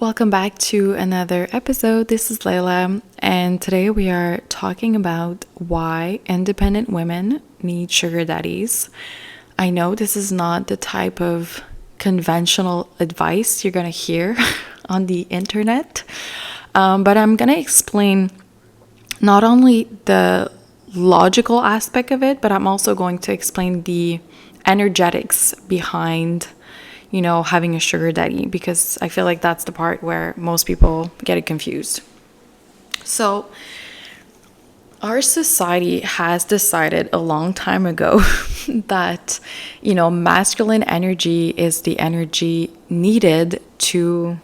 Welcome back to another episode. This is Layla, and today we are talking about why independent women need sugar daddies. I know this is not the type of conventional advice you're going to hear on the internet, but I'm going to explain not only the logical aspect of it, but I'm also going to explain the energetics behind having a sugar daddy, because I feel like that's the part where most people get it confused. So our society has decided a long time ago that, masculine energy is the energy needed to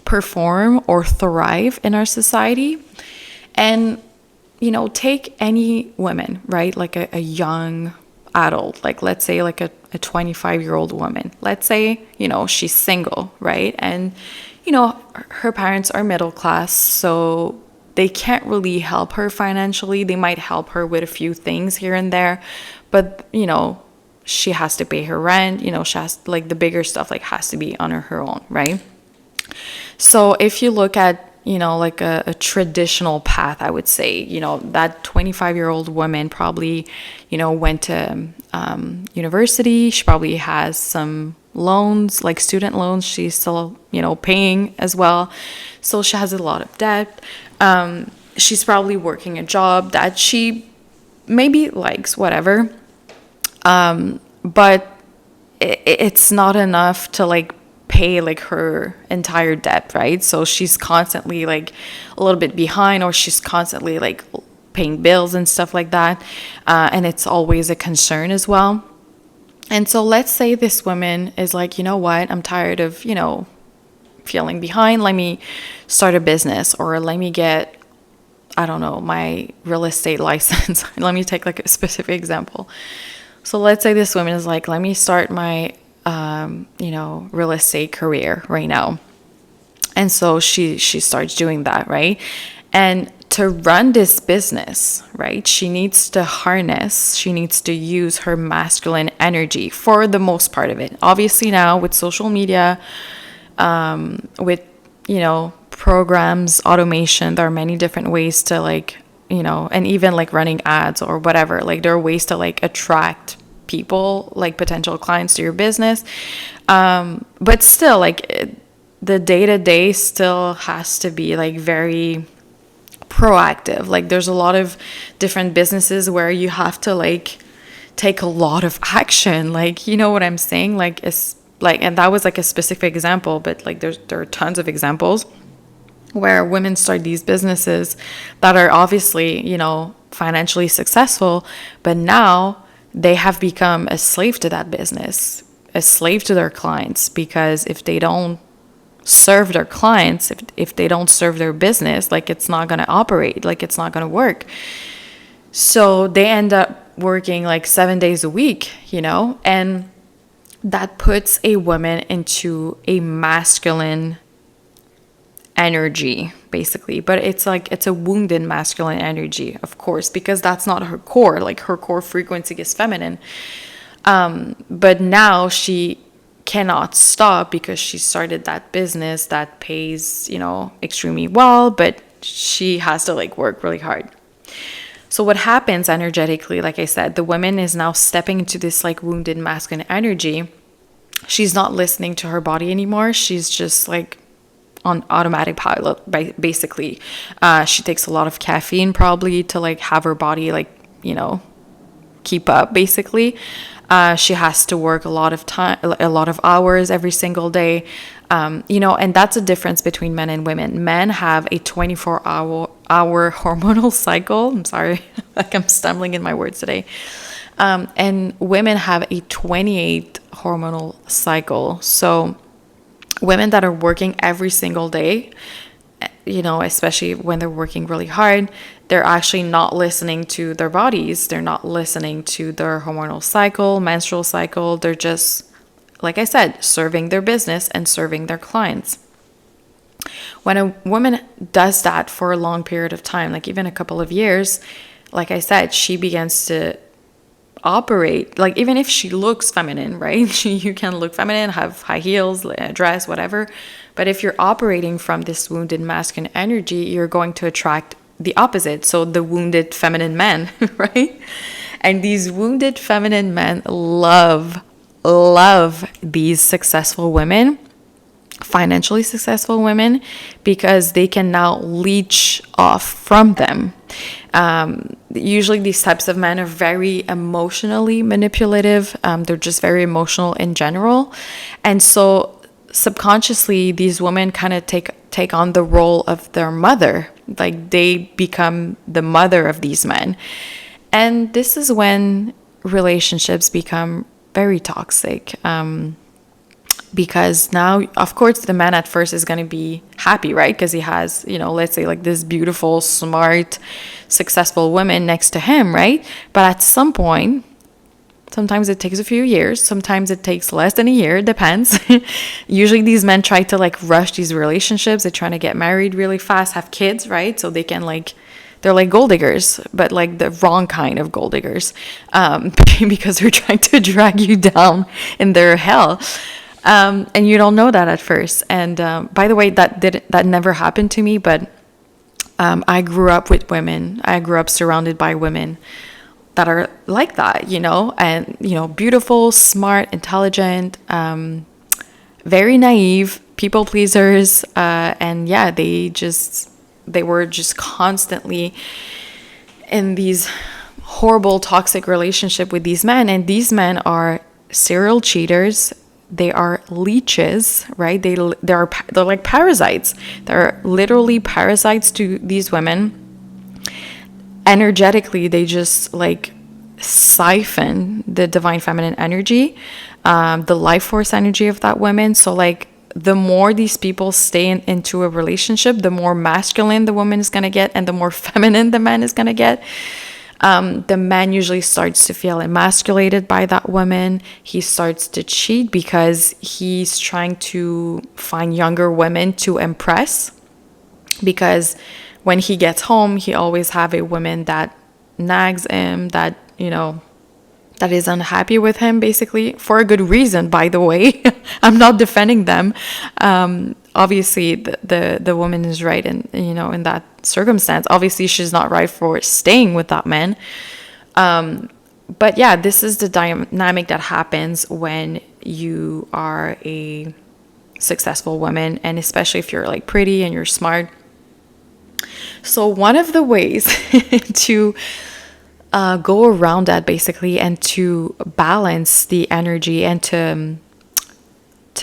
perform or thrive in our society. And, take any women, right? Like a young adult, like let's say like a 25-year-old woman. Let's say, she's single, right? And, her parents are middle class, so they can't really help her financially. They might help her with a few things here and there, but, she has to pay her rent, she has, like, the bigger stuff, like, has to be on her own, right? So if you look at like a traditional path, I would say, that 25-year-old woman probably, went to university. She probably has some loans, like student loans. She's still, paying as well. So she has a lot of debt. She's probably working a job that she maybe likes, whatever. But it's not enough to like pay like her entire debt, right? So she's constantly like a little bit behind, or she's constantly like paying bills and stuff like that, and it's always a concern as well. And so let's say this woman is like, you know what, I'm tired of feeling behind. Let me start a business, or let me get, I don't know, my real estate license. Let me take like a specific example. So let's say this woman is like, let me start my real estate career right now. And so she starts doing that, right? And to run this business, right, she needs to use her masculine energy for the most part of it. Obviously now with social media, with, programs, automation, there are many different ways to like, and even like running ads or whatever, like there are ways to like attract people, like potential clients to your business, but still like the day-to-day still has to be like very proactive. Like there's a lot of different businesses where you have to like take a lot of action, like, you know what I'm saying, like it's like, and that was like a specific example, but like there are tons of examples where women start these businesses that are obviously financially successful, but now they have become a slave to that business, a slave to their clients, because if they don't serve their clients, if they don't serve their business, like it's not going to operate, like it's not going to work. So they end up working like 7 days a week, and that puts a woman into a masculine energy, basically. But it's like, it's a wounded masculine energy, of course, because that's not her core. Like her core frequency is feminine. But now she cannot stop because she started that business that pays, extremely well, but she has to like work really hard. So what happens energetically, like I said, the woman is now stepping into this like wounded masculine energy. She's not listening to her body anymore. She's just like on automatic pilot, basically. She takes a lot of caffeine probably to like have her body like, keep up, basically. She has to work a lot of time, a lot of hours every single day. And that's a difference between men and women. Men have a 24-hour hormonal cycle. I'm sorry, like I'm stumbling in my words today. And women have a 28 hormonal cycle. So women that are working every single day, especially when they're working really hard, they're actually not listening to their bodies. They're not listening to their hormonal cycle, menstrual cycle. They're just, like I said, serving their business and serving their clients. When a woman does that for a long period of time, like even a couple of years, like I said, she begins to operate, like even if she looks feminine, right? You can look feminine, have high heels, a dress, whatever. But if you're operating from this wounded masculine energy, you're going to attract the opposite. So the wounded feminine men, right? And these wounded feminine men love these successful women, financially successful women, because they can now leech off from them. Usually these types of men are very emotionally manipulative. They're just very emotional in general. And so subconsciously, these women kind of take on the role of their mother. Like they become the mother of these men. And this is when relationships become very toxic. Because now, of course, the man at first is going to be happy, right? Because he has, let's say like this beautiful, smart, successful woman next to him, right? But at some point, sometimes it takes a few years, sometimes it takes less than a year, it depends. Usually these men try to like rush these relationships. They're trying to get married really fast, have kids, right? So they can they're like gold diggers, but like the wrong kind of gold diggers, because they're trying to drag you down in their hell. And you don't know that at first. And by the way, that never happened to me, but I grew up with women. I grew up surrounded by women that are like that, and, beautiful, smart, intelligent, very naive, people pleasers. And yeah, they were just constantly in these horrible, toxic relationship with these men. And these men are serial cheaters. They are leeches, right? They're like parasites. They're literally parasites to these women. Energetically, they just like siphon the divine feminine energy, the life force energy of that woman. So like the more these people stay into a relationship, the more masculine the woman is going to get and the more feminine the man is going to get. The man usually starts to feel emasculated by that woman. He starts to cheat because he's trying to find younger women to impress. Because when he gets home, he always have a woman that nags him, that, that is unhappy with him, basically, for a good reason, by the way. I'm not defending them. Obviously, the woman is right in that circumstance. Obviously, she's not right for staying with that man. But yeah, this is the dynamic that happens when you are a successful woman, and especially if you're like pretty and you're smart. So one of the ways to go around that, basically, and to balance the energy and to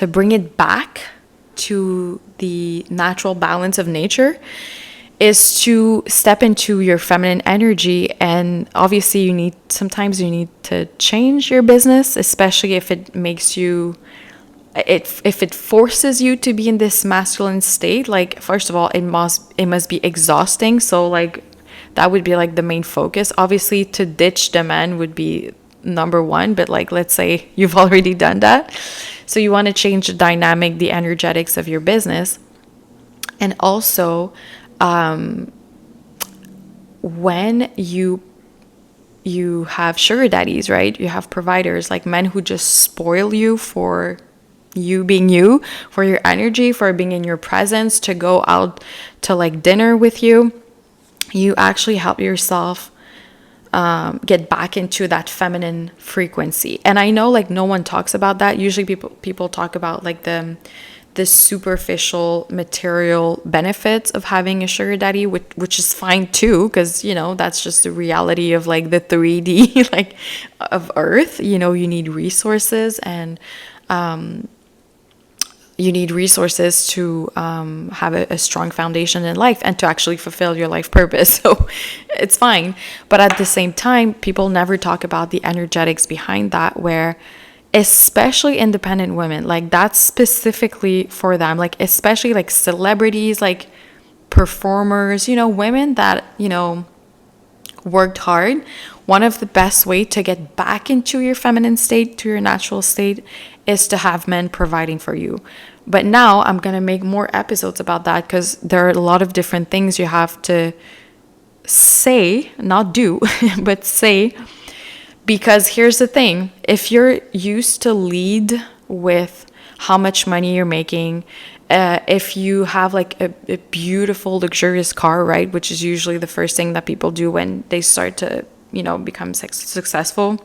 bring it back to the natural balance of nature, is to step into your feminine energy. And obviously sometimes you need to change your business, especially if it makes you, if it forces you to be in this masculine state. Like, first of all, it must be exhausting. So like that would be like the main focus. Obviously, to ditch the man would be number one, but like, let's say you've already done that. So you want to change the dynamic, the energetics of your business. And also, when you have sugar daddies, right? You have providers, like men who just spoil you for you being you, for your energy, for being in your presence, to go out to like dinner with you. You actually help yourself get back into that feminine frequency. And I know like no one talks about that. Usually people talk about like the superficial material benefits of having a sugar daddy, which is fine too, because that's just the reality of like the 3D like of Earth. You need resources, and you need resources to have a strong foundation in life and to actually fulfill your life purpose. So it's fine. But at the same time, people never talk about the energetics behind that, where especially independent women, like that's specifically for them, like especially like celebrities, like performers, women that, worked hard. One of the best way to get back into your feminine state, to your natural state, is to have men providing for you. But now I'm going to make more episodes about that, because there are a lot of different things you have to say, not do, but say, Because here's the thing, if you're used to lead with how much money you're making, if you have like a beautiful, luxurious car, right, which is usually the first thing that people do when they start to, become successful,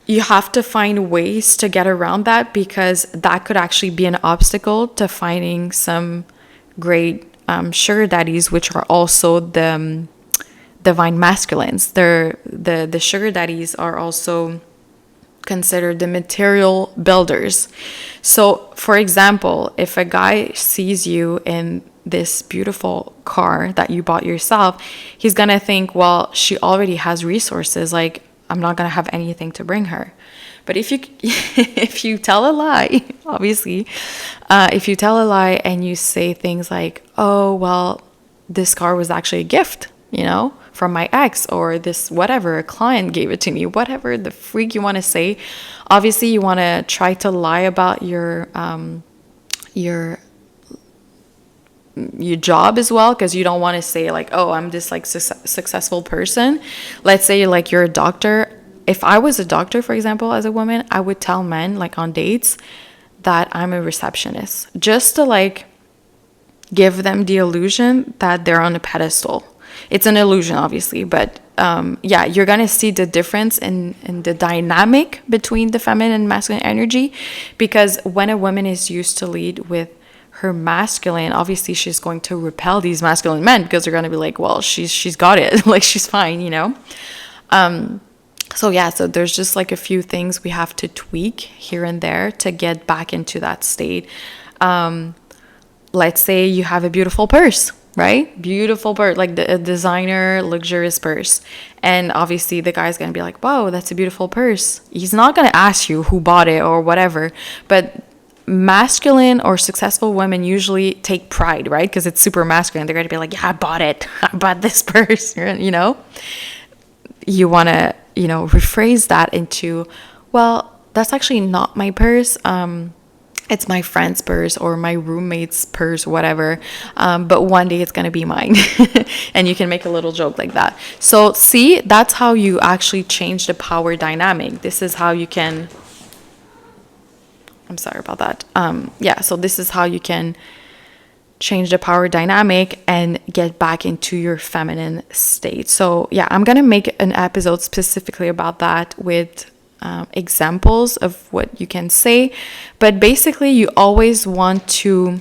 you have to find ways to get around that, because that could actually be an obstacle to finding some great sugar daddies, which are also the divine masculines. The sugar daddies are also considered the material builders. So, for example, if a guy sees you in this beautiful car that you bought yourself, he's gonna think, well, she already has resources, like I'm not gonna have anything to bring her. But if you if you tell a lie, obviously, if you tell a lie and you say things like, oh, well, this car was actually a gift, from my ex, or this whatever, a client gave it to me, whatever the freak you want to say. Obviously, you want to try to lie about your job as well, because you don't want to say like, oh, I'm this like successful person. Let's say like you're a doctor. If I was a doctor, for example, as a woman, I would tell men like on dates that I'm a receptionist, just to like give them the illusion that they're on a pedestal. It's an illusion, obviously, but yeah, you're gonna see the difference in the dynamic between the feminine and masculine energy, because when a woman is used to lead with her masculine, obviously she's going to repel these masculine men, because they're gonna be like, well, she's got it, like she's fine, So yeah, so there's just like a few things we have to tweak here and there to get back into that state. Let's say you have a beautiful purse, right? Beautiful purse, like a designer, luxurious purse. And obviously the guy's gonna be like, whoa, that's a beautiful purse. He's not gonna ask you who bought it or whatever. But masculine or successful women usually take pride, right? Because it's super masculine. They're gonna be like, yeah, I bought it. I bought this purse, You wanna, rephrase that into, well, that's actually not my purse. It's my friend's purse or my roommate's purse, whatever. But one day it's going to be mine. And you can make a little joke like that. So see, that's how you actually change the power dynamic. This is how you can, I'm sorry about that. So this is how you can change the power dynamic and get back into your feminine state. So yeah, I'm going to make an episode specifically about that with examples of what you can say. But basically, you always want to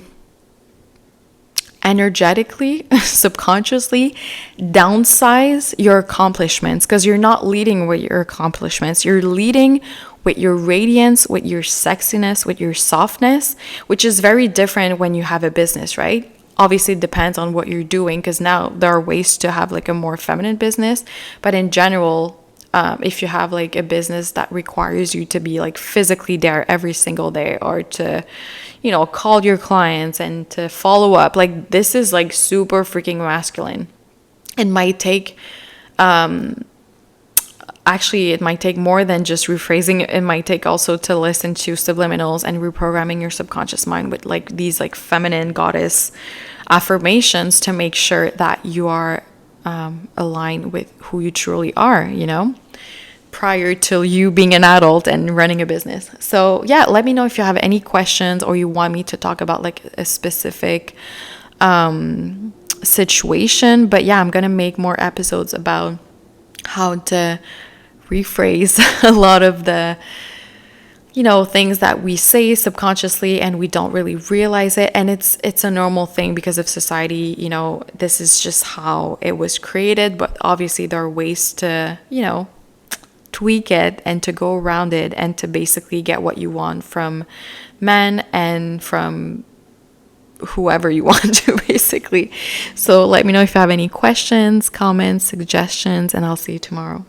energetically, subconsciously downsize your accomplishments, because you're not leading with your accomplishments. You're leading with your radiance, with your sexiness, with your softness, which is very different when you have a business, right? Obviously, it depends on what you're doing, because now there are ways to have like a more feminine business. But in general, if you have like a business that requires you to be like physically there every single day, or to, call your clients and to follow up, like this is like super freaking masculine. It might take, actually, it might take more than just rephrasing. It might take also to listen to subliminals and reprogramming your subconscious mind with like these like feminine goddess affirmations to make sure that you are aligned with who you truly are, prior to you being an adult and running a business. So yeah, let me know if you have any questions or you want me to talk about like a specific situation. But yeah, I'm gonna make more episodes about how to rephrase a lot of the things that we say subconsciously and we don't really realize it. And it's a normal thing because of society. This is just how it was created. But obviously there are ways to, tweak it and to go around it and to basically get what you want from men and from whoever you want to, basically. So let me know if you have any questions, comments, suggestions, and I'll see you tomorrow.